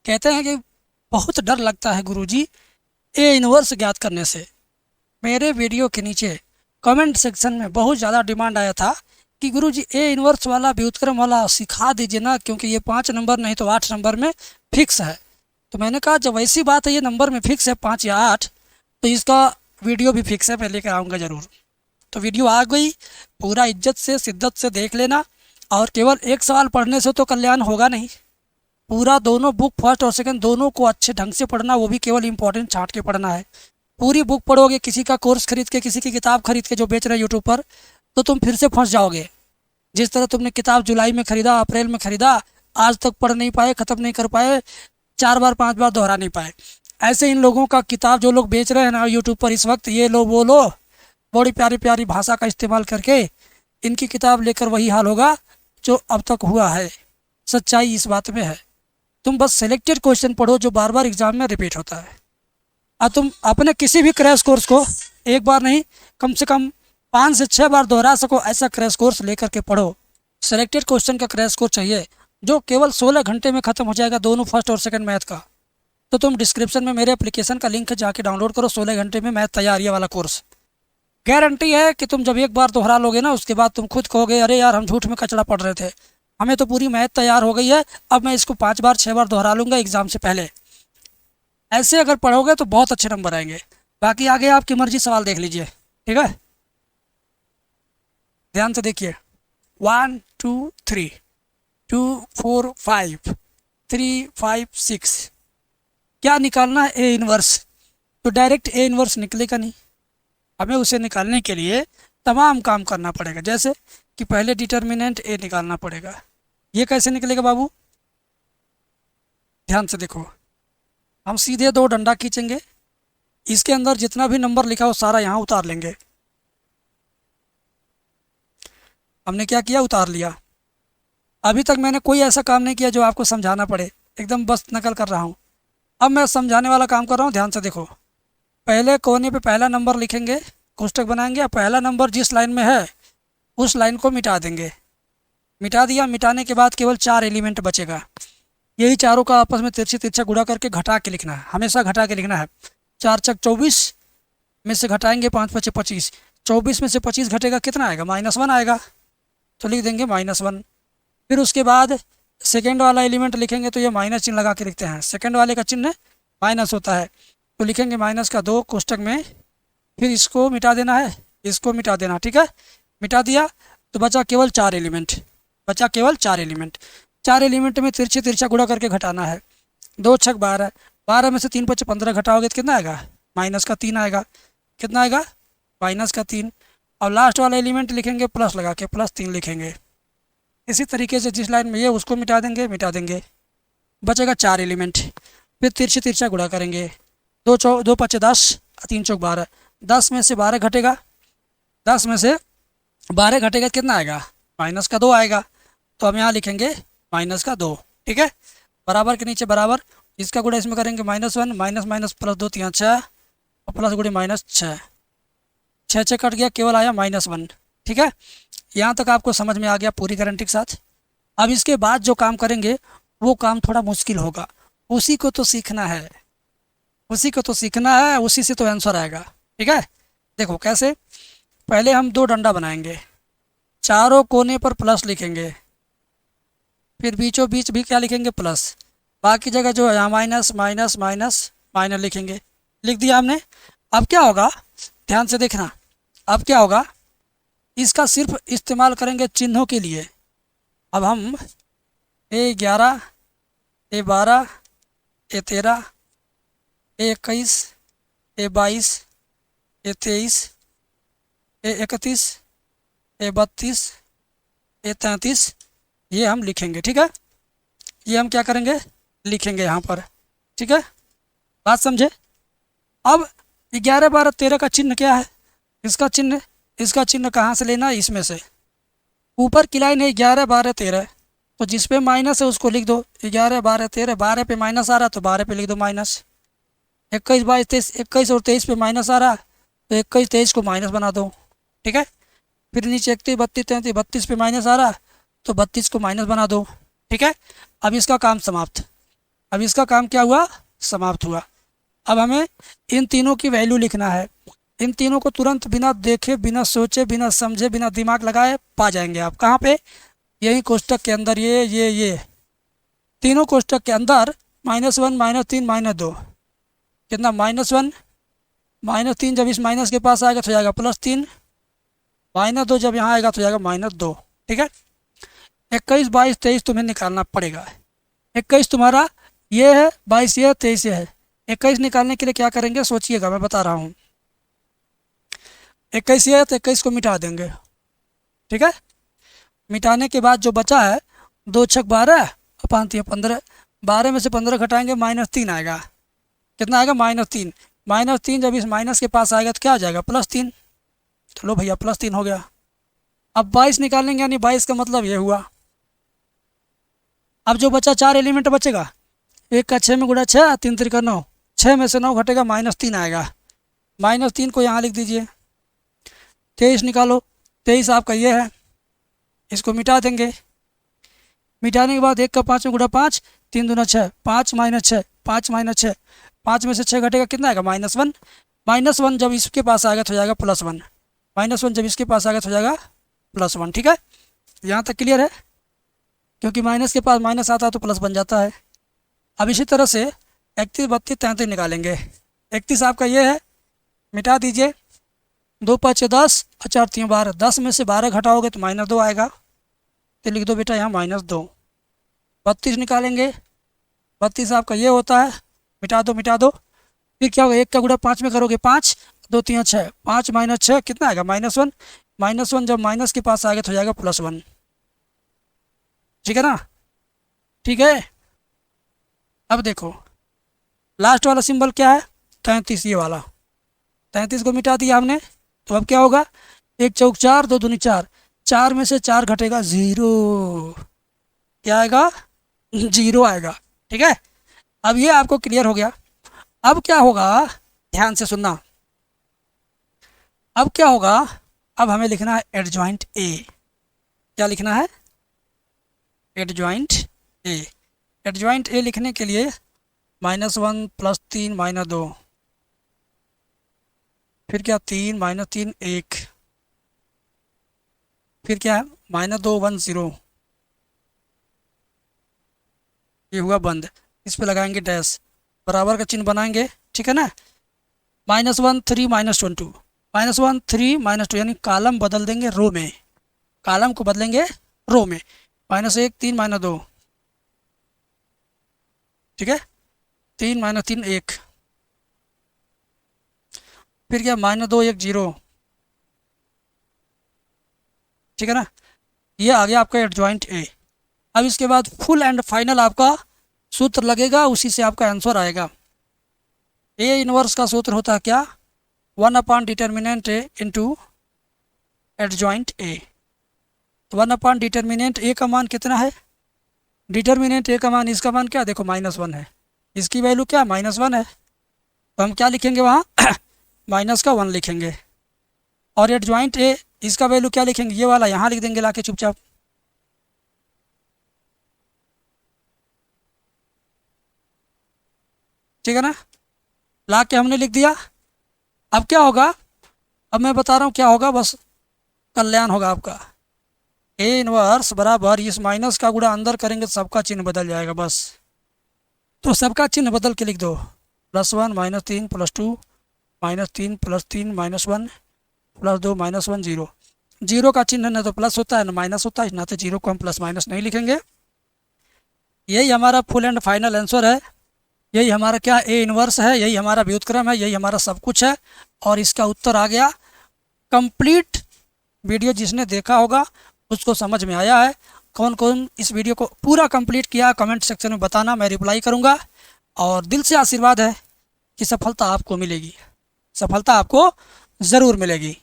कहते हैं कि बहुत डर लगता है गुरुजी ए इनवर्स ज्ञात करने से। मेरे वीडियो के नीचे कमेंट सेक्शन में बहुत ज़्यादा डिमांड आया था कि गुरुजी ए इनवर्स वाला व्युत्क्रम वाला सिखा दीजिए ना, क्योंकि ये 5 नंबर नहीं तो 8 नंबर में फिक्स है। तो मैंने कहा जब ऐसी बात है, ये नंबर में फिक्स है 5 या 8, तो इसका वीडियो भी फिक्स है, मैं लेकर आऊँगा ज़रूर। तो वीडियो आ गई, पूरा इज्जत से शिद्दत से देख लेना। और केवल एक सवाल पढ़ने से तो कल्याण होगा नहीं, पूरा दोनों बुक फर्स्ट और सेकंड दोनों को अच्छे ढंग से पढ़ना, वो भी केवल इंपॉर्टेंट छांट के पढ़ना है। पूरी बुक पढ़ोगे, किसी का कोर्स खरीद के, किसी की किताब खरीद के जो बेच रहे हैं यूट्यूब पर, तो तुम फिर से फंस जाओगे। जिस तरह तुमने किताब जुलाई में खरीदा, अप्रैल में खरीदा, आज तक पढ़ नहीं पाए, ख़त्म नहीं कर पाए, 4 बार 5 बार दोहरा नहीं पाए, ऐसे इन लोगों का किताब जो लोग बेच रहे हैं ना यूट्यूब पर इस वक्त, ये लो वो लो, बड़ी प्यारी प्यारी भाषा का इस्तेमाल करके इनकी किताब लेकर वही हाल होगा जो अब तक हुआ है। सच्चाई इस बात में है। तुम बस सिलेक्टेड क्वेश्चन पढ़ो जो बार बार एग्जाम में रिपीट होता है। और तुम अपने किसी भी क्रैश कोर्स को एक बार नहीं, कम से कम 5 से 6 बार दोहरा सको, ऐसा क्रैश कोर्स लेकर के पढ़ो। सिलेक्टेड क्वेश्चन का क्रैश कोर्स चाहिए जो केवल 16 घंटे में ख़त्म हो जाएगा, दोनों फर्स्ट और सेकंड मैथ का। तो तुम डिस्क्रिप्शन में मेरे एप्लीकेशन का लिंक है, जाके डाउनलोड करो, 16 घंटे में मैथ तैयार ये वाला कोर्स। गारंटी है कि तुम जब एक बार दोहरा लोगे ना, उसके बाद तुम खुद कहोगे अरे यार हम झूठ में कचड़ा पढ़ रहे थे, हमें तो पूरी मैथ तैयार हो गई है, अब मैं इसको 5 बार 6 बार दोहरा लूँगा एग्ज़ाम से पहले। ऐसे अगर पढ़ोगे तो बहुत अच्छे नंबर आएंगे। बाकी आगे आपकी मर्जी, सवाल देख लीजिए, ठीक है। ध्यान से देखिए। 1 2 3 2 4 5 3 5 6, क्या निकालना है? A inverse. तो डायरेक्ट ए इनवर्स निकलेगा नहीं, हमें उसे निकालने के लिए तमाम काम करना पड़ेगा। जैसे कि पहले डिटर्मिनेंट ए निकालना पड़ेगा। ये कैसे निकलेगा बाबू? ध्यान से देखो, हम सीधे 2 डंडा खींचेंगे, इसके अंदर जितना भी नंबर लिखा हो सारा यहाँ उतार लेंगे। हमने क्या किया? उतार लिया। अभी तक मैंने कोई ऐसा काम नहीं किया जो आपको समझाना पड़े, एकदम बस नकल कर रहा हूँ। अब मैं समझाने वाला काम कर रहा हूँ, ध्यान से देखो। पहले कोने पे पहला नंबर लिखेंगे, कोष्टक बनाएंगे, और पहला नंबर जिस लाइन में है उस लाइन को मिटा देंगे। मिटा दिया, मिटाने के बाद केवल 4 एलिमेंट बचेगा। यही चारों का आपस में तिरछी तिरछा गुणा करके घटा के लिखना है, हमेशा घटा के लिखना है। 4 छक 24 में से घटाएंगे 5 पचे 25, 24 में से 25 घटेगा, कितना आएगा? -1 आएगा, तो लिख देंगे -1। फिर उसके बाद सेकेंड वाला एलिमेंट लिखेंगे, तो ये माइनस चिन्ह लगा के लिखते हैं, सेकेंड वाले का चिन्ह माइनस होता है, तो लिखेंगे -2 कोष्टक में। फिर इसको मिटा देना है, इसको मिटा देना, ठीक है। मिटा दिया तो बचा केवल 4 एलिमेंट, बचा केवल 4 एलिमेंट। 4 एलिमेंट में तिरछे तिरछा गुणा करके घटाना है। 2 छक 12, 12 में से 3 पचे 15 घटाओगे तो कितना आएगा? -3 आएगा। कितना आएगा? -3। और लास्ट वाला एलिमेंट लिखेंगे प्लस लगा के, +3 लिखेंगे। इसी तरीके से जिस लाइन में ये उसको मिटा देंगे, मिटा देंगे, बचेगा 4 एलिमेंट। फिर तिरछे तिरछा गुणा करेंगे, 2 पचे 10, 3 चौक 12, 10 में से 12 घटेगा, 10 में से 12 घटेगा, कितना आएगा? -2 आएगा। तो हम यहाँ लिखेंगे -2, ठीक है। बराबर के नीचे बराबर, इसका गुणा इसमें करेंगे -1, माइनस माइनस +2 3 6, और प्लस गुणे -6, 6 6 कट गया, केवल आया -1, ठीक है। यहाँ तक आपको समझ में आ गया पूरी गारंटी के साथ। अब इसके बाद जो काम करेंगे वो काम थोड़ा मुश्किल होगा, उसी को तो सीखना है, उसी को तो सीखना है, उसी से तो आंसर आएगा, ठीक है। देखो कैसे। पहले हम 2 डंडा बनाएंगे, चारों कोने पर प्लस लिखेंगे, फिर बीचों बीच भी क्या लिखेंगे? प्लस। बाकी जगह जो है यहाँ माइनस माइनस माइनस माइनस लिखेंगे। लिख दिया हमने। अब क्या होगा? ध्यान से देखना। अब क्या होगा? इसका सिर्फ इस्तेमाल करेंगे चिन्हों के लिए। अब हम A11, A12, A13, A21, A22, A23, A31, A32, A33 ये हम लिखेंगे, ठीक है। ये हम क्या करेंगे? लिखेंगे यहाँ पर, ठीक है। बात समझे? अब 11 12 13 का चिन्ह क्या है? इसका चिन्ह कहाँ से लेना है? इसमें से। ऊपर की लाइन है 11 12 13, तो जिस पे माइनस है उसको लिख दो। 11 12 13, 12 पे माइनस आ रहा तो 12 पे लिख दो माइनस। 21 22 23, 21 और 23 पे माइनस आ रहा तो 21 23 को माइनस बना दो, ठीक है। फिर नीचे 31 32 33, 32 पे माइनस आ रहा तो 32 को माइनस बना दो, ठीक है। अब इसका काम समाप्त। अब इसका काम क्या हुआ, समाप्त हुआ। अब हमें इन तीनों की वैल्यू लिखना है। इन तीनों को तुरंत बिना देखे, बिना सोचे, बिना समझे, बिना दिमाग लगाए पा जाएंगे आप। कहाँ पे, यही कोष्टक के अंदर, ये तीनों कोष्टक के अंदर -1 -3 -2 कितना, -1 -3 जब इस माइनस के पास आएगा तो हो जाएगा +3, -2 जब यहाँ आएगा तो हो जाएगा -2। ठीक है, 21 22 23 तुम्हें निकालना पड़ेगा। 21 तुम्हारा ये है, 22 ये है, 23 ये है। 21 निकालने के लिए क्या करेंगे सोचिएगा, मैं बता रहा हूँ। 21 ये है तो 21 को मिटा देंगे। ठीक है, मिटाने के बाद जो बचा है, 2 छक 12 और 5 15, 12 में से 15 घटाएंगे -3 आएगा। कितना आएगा, -3। -3 जब इस माइनस के पास आएगा तो क्या आ जाएगा, +3। चलो भैया +3 हो गया। अब 22 निकालेंगे, यानी 22 का मतलब ये हुआ। अब जो बचा 4 एलिमेंट बचेगा, 1 का 6 में गुणा 6, 3 3 का 9, 6 में से 9 घटेगा, -3 आएगा। -3 को यहाँ लिख दीजिए। 23 निकालो, 23 आपका ये है, इसको मिटा देंगे। मिटाने के बाद 1 का 5 में गुणा 5, 3 दूना 6, 5 - 6, 5 - 6, 5 में से 6 घटेगा, कितना आएगा, -1। -1 जब इसके पास आएगा तो हो जाएगा +1, -1 जब इसके पास आएगा तो हो जाएगा +1। ठीक है, यहाँ तक क्लियर है, क्योंकि माइनस के पास माइनस आता है तो प्लस बन जाता है। अब इसी तरह से 31 32 33 निकालेंगे। 31 आपका ये है, मिटा दीजिए। 2 5 10 और 4 3 12, 10 में से 12 घटाओगे तो -2 आएगा, तो लिख दो बेटा यहाँ -2। 32 निकालेंगे, 32 आपका ये होता है, मिटा दो मिटा दो। फिर क्या होगा, 1 का गुणा 5 में करोगे 5, 2 3 6, 5 - 6 कितना आएगा, -1। -1 जब माइनस के पास आएगा तो हो जाएगा +1। ठीक है ना, ठीक है। अब देखो लास्ट वाला सिंबल क्या है, 33, ये वाला 33 को मिटा दिया हमने। तो अब क्या होगा, 1 चौक 4, 2 दूनी 4, 4 में से 4 घटेगा 0, क्या आएगा, 0 आएगा। ठीक है, अब ये आपको क्लियर हो गया। अब क्या होगा, ध्यान से सुनना। अब क्या होगा, अब हमें लिखना है एडजॉइंट ए। क्या लिखना है, एडजॉइंट ए। एडजॉइंट ए लिखने के लिए -1 +3 -2, फिर क्या 3 -3 1, फिर क्या है -2 1 0, ये हुआ बंद। इस पे लगाएंगे डैश, बराबर का चिन्ह बनाएंगे। ठीक है ना, -1 3 -2, -1 3 -2, यानी कॉलम बदल देंगे रो में, कॉलम को बदलेंगे रो में। -1 3 -2, ठीक है, 3 -3 1, फिर क्या -2 1 0। ठीक है ना, ये आ गया आपका एडजॉइंट ए। अब इसके बाद फुल एंड फाइनल आपका सूत्र लगेगा, उसी से आपका आंसर आएगा। ए इनवर्स का सूत्र होता है क्या, 1 determinant a into adjoint a. 1 determinant a का मान कितना है, डिटर्मिनेंट ए का मान, इसका मान क्या, देखो -1 है, इसकी वैल्यू क्या -1 है, तो हम क्या लिखेंगे वहाँ -1 लिखेंगे। और एडजॉइंट ए, इसका वैल्यू क्या लिखेंगे, ये वाला यहाँ लिख देंगे लाके चुपचाप। ठीक है ना, ला के हमने लिख दिया। अब क्या होगा, अब मैं बता रहा हूँ क्या होगा, बस कल्याण होगा आपका। ए इनवर्स बराबर इस माइनस का गुणा अंदर करेंगे तो सबका चिन्ह बदल जाएगा बस। तो सबका चिन्ह बदल के लिख दो, +1 -3 +2 -3 +3 -1 +2 -1 0। 0 का चिन्ह ना तो प्लस होता है ना माइनस होता है, ना तो 0 को हम प्लस माइनस नहीं लिखेंगे। यही हमारा फुल एंड फाइनल आंसर है। यही हमारा क्या, ए इनवर्स है, यही हमारा व्युत्क्रम है, यही हमारा सब कुछ है। और इसका उत्तर आ गया। कंप्लीट वीडियो जिसने देखा होगा उसको समझ में आया है। कौन कौन इस वीडियो को पूरा कंप्लीट किया, कमेंट सेक्शन में बताना, मैं रिप्लाई करूँगा। और दिल से आशीर्वाद है कि सफलता आपको मिलेगी, सफलता आपको ज़रूर मिलेगी।